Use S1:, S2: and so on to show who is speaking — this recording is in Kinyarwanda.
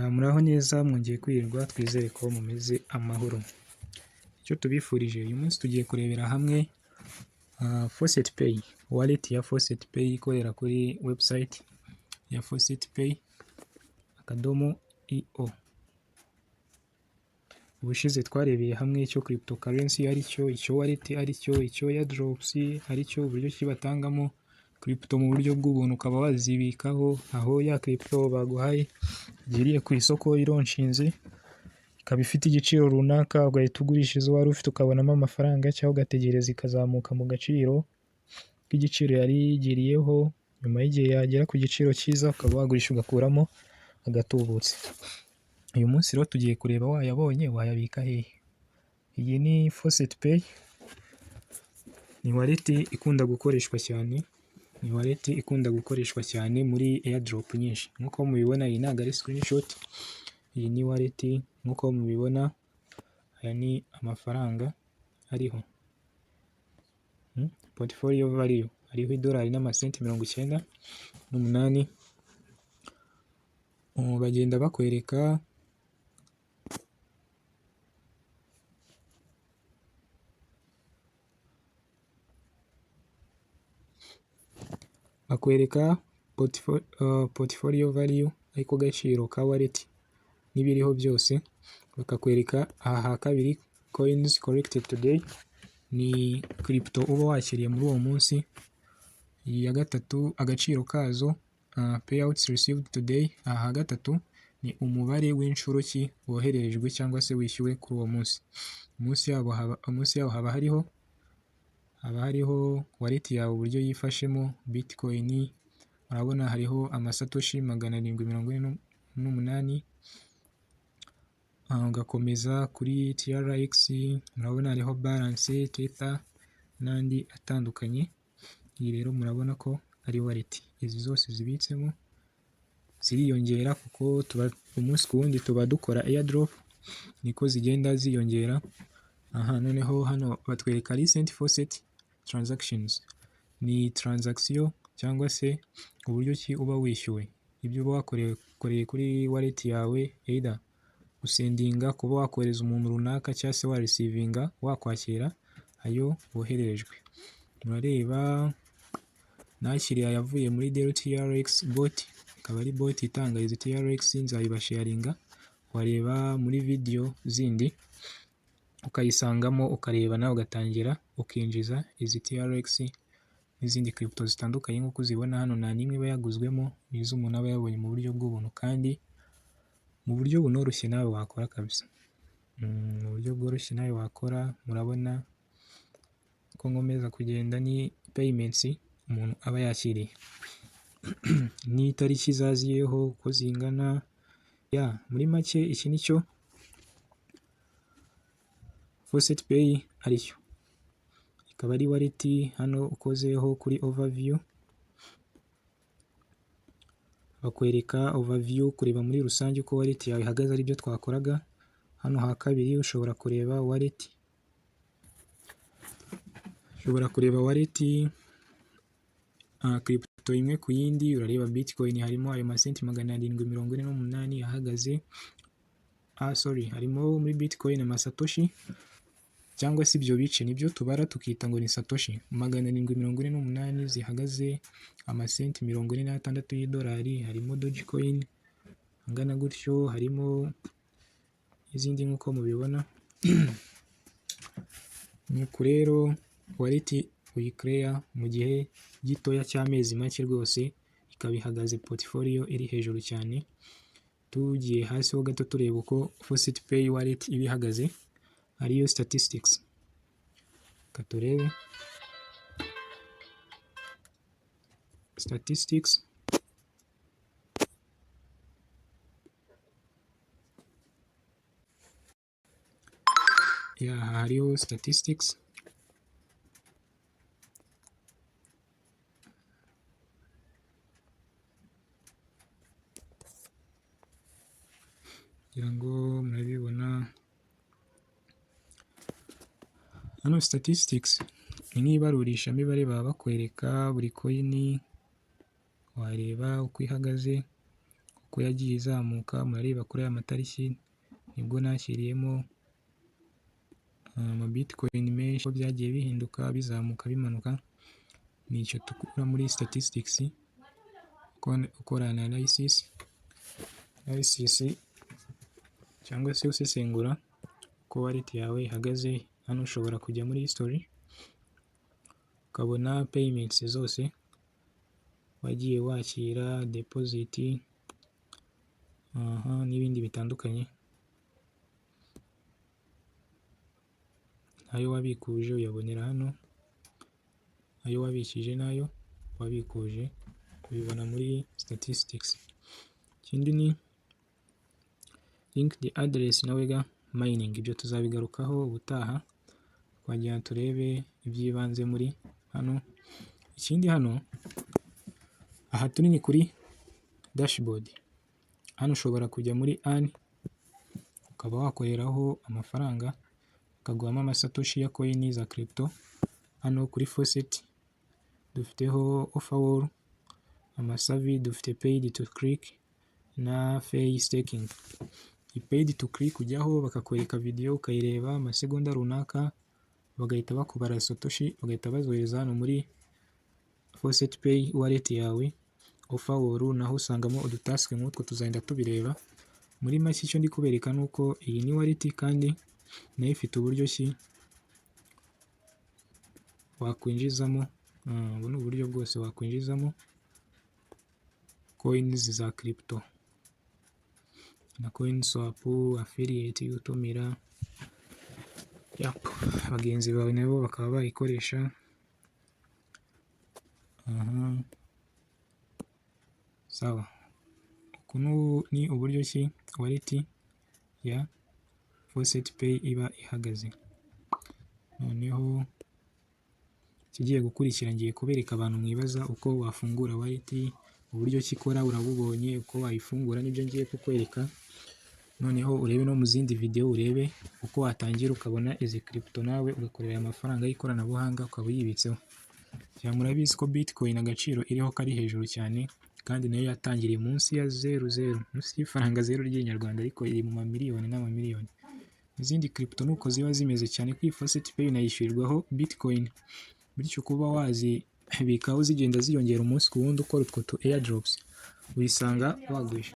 S1: Muraho neza mwongeye kwirirwa, twizere ko mumeze amahoro. Icyo tubifurije uyu munsi tugiye kurebera hamwe Faucet Pay, wallet ya Faucet Pay ikorera kuri website ya faucetpay.io. Ubushize twarebeye hamwe icyo cryptocurrency ari cyo, icyo wallet ari cyo, icyo airdrops ari cyo, uburyo ki batangamo crypto mu buryo bw'ubuntu ukaba wazibikaho, aho ya crypto baguhaye igiriye ku isoko ironshinze ikaba ifite igiciro runaka, ugahita ugurisha izo wari ufite ukabonamo amafaranga, cyangwa ugategereza ikazamuka mu gaciro k'igiciro yari yigiriyeho, nyuma y'igihe yagera ku giciro cyiza ukaba wagurisha ugakuramo agatubutse. Uyu munsi rero tugiye kureba wayabonye wayabika hehe. Iyi ni Faucet Pay, ni wallet ikunda gukoreshwa cyane, ni wallet ikunda gukoreshwa cyane muri airdrop nyinshi. Nk'uko mubibona iyi ntabwo ari screenshot, iyi ni wallet nk'uko mubibona, aya ni amafaranga ariho. Portfolio value hariho idolari n'amasenti 98. Bagenda bakwereka portfolio value ariko gaciro ka wallet n'ibiriho byose, bakakwereka aha ha kabiri coins collected today, ni crypto uba wakiriye muri uwo munsi. Iya gatatu agaciro kazo, payouts received today, aha gatatu ni umubare w'inshuro ki wohererejwe cyangwa se wishyuwe kuri uwo munsi. Munsi yabo haba hariho wallet yawe uburyo yifashemo, bitcoin urabona hariho amasatoshi 748. Ugakomeza kuri TRX murabona hariho balance, Tether n'andi atandukanye. Iyi rero murabona ko ari wallet, izi zose zibitsemo ziriyongera kuko umunsi ku wundi tuba dukora airdrop, niko zigenda ziyongera. Noneho hano batwereka recent Faucet transactions, ni transaction cyangwa se uburyo ki uba wishyuwe ibyo uba wakoreye kuri wallet yawe, either gusendinga, kuba wakohereza umuntu runaka, cyangwa se warecevinga, wakwakira ayo wohererejwe. Murareba nakiriya yavuye muri Delo TRX bot, akaba ari bot itanga izi TRX, nzayibasharinga, wareba muri video zindi ukayisangamo, ukareba nawe ugatangira ukinjiza izi TRX n'izindi crypto zitandukanye. nk'uko uzibona hano nta n'imwe iba yaguzwemo, nizo umuntu aba yabonye mu buryo bw'ubuntu kandi mu buryo bunoroshye nawe wakora kabisa. Mu buryo bworoshye nawe wakora. Murabona ko nkomeza kugenda ni payments umuntu aba yakiriye n'itariki zaziyeho uko zingana. Muri make iki nicyo Faucet Pay aricyo, ikaba ari wallet. Hano ukozeho kuri overview bakwereka overview, kureba muri rusange uko wallet yawe ihagaze, aribyo twakoraga. Hano ha kabiri ushobora kureba wallet, crypto imwe ku yindi. Urareba bitcoin harimo ayo masenti 748 ahagaze. Harimo muri bitcoin amasatoshi, cyangwa se ibyo bice nibyo tubara tukita ngo ni satoshi 748 zihagaze amasenti 46 y'idolari. Harimo Dogecoin angana gutyo, harimo izindi nk'uko mubibona. Nuko rero wallet uyicreate mu gihe gitoya cy'amezi make rwose, ikaba ihagaze portfolio iri hejuru cyane. Tugiye hasi ho gato tureba uko Faucet Pay wallet iba ihagaze, ariyo statistics. Katurebe statistics, hariho statistics. kugira ngo murabibona hano. Statistics ni nk'ibarurishamibare baba bakwereka buri coin, wareba uko ihagaze uko yagiye izamuka, murareba kuri aya matariki nibwo nashyiriyemo ama bitcoin menshi, uko byagiye bihinduka bizamuka bimanuka. Nicyo dukura muri statistics, ukora analysis cyangwa se usesengura uko wallet yawe ihagaze. Hano ushobora kujya muri history ukabona payments zose wagiye wakira, deposit, n'ibindi bitandukanye. Ayo wabikuje uyabonera hano, ayo wabikije n'ayo wabikuje ubibona muri statistics. Ikindi ni linked address na Wega mining, ibyo tuzabigarukaho ubutaha, twagenda turebe iby'ibanze muri hano. Ikindi hano, aha tunini kuri dashboard, hano ushobora kujya muri earn ukaba wakoreraho amafaranga ukaguhamo amasatoshi ya coin za crypto. Hano kuri faucet dufiteho offer wall, amasavi, dufite paid to click na fay staking. Paid to click ujyaho bakakwereka video ukayireba amasegonda runaka, bagahita bakubara satoshi, bagahita bazohereza hano muri faucet pay wallet yawe. Offer wall naho usangamo udutask nk'utwo, tuzagenda tubireba. Muri make icyo ndi kubereka nuko iyi ni wallet kandi nayo ifite uburyo ki wakwinjizamo, ubu ni uburyo bwose wakwinjizamo coins za crypto na coin swap, affiliate utumira bagenzi bawe nabo bakaba bayikoresha. Sawa, uku ni uburyo ki wallet ya faucet pay iba ihagaze. Noneho kigiye gukurikira ngiye kubereka abantu mwibaza uko wafungura wallet, uburyo kikora urabubonye, uko wayifungura nibyo ngiye kukwereka. Noneho urebe no mu zindi video, urebe uko watangira ukabona izi crypto nawe ugakorera amafaranga y'ikoranabuhanga ukaba uyibitseho. Murabizi ko bitcoin agaciro iriho kari hejuru cyane, kandi nayo yatangiriye munsi ya 00, munsi y'ifaranga 0 ry'inyarwanda, ariko iri mu mamiliyoni n'amamiliyoni. Izindi crypto nuko ziba zimeze cyane, kuri faucet pay unayishyurirwaho bitcoin, bityo kuba wazibikaho zigenda ziyongera umunsi ku wundi ukora utwo tu airdrops, uyisanga wagwisha.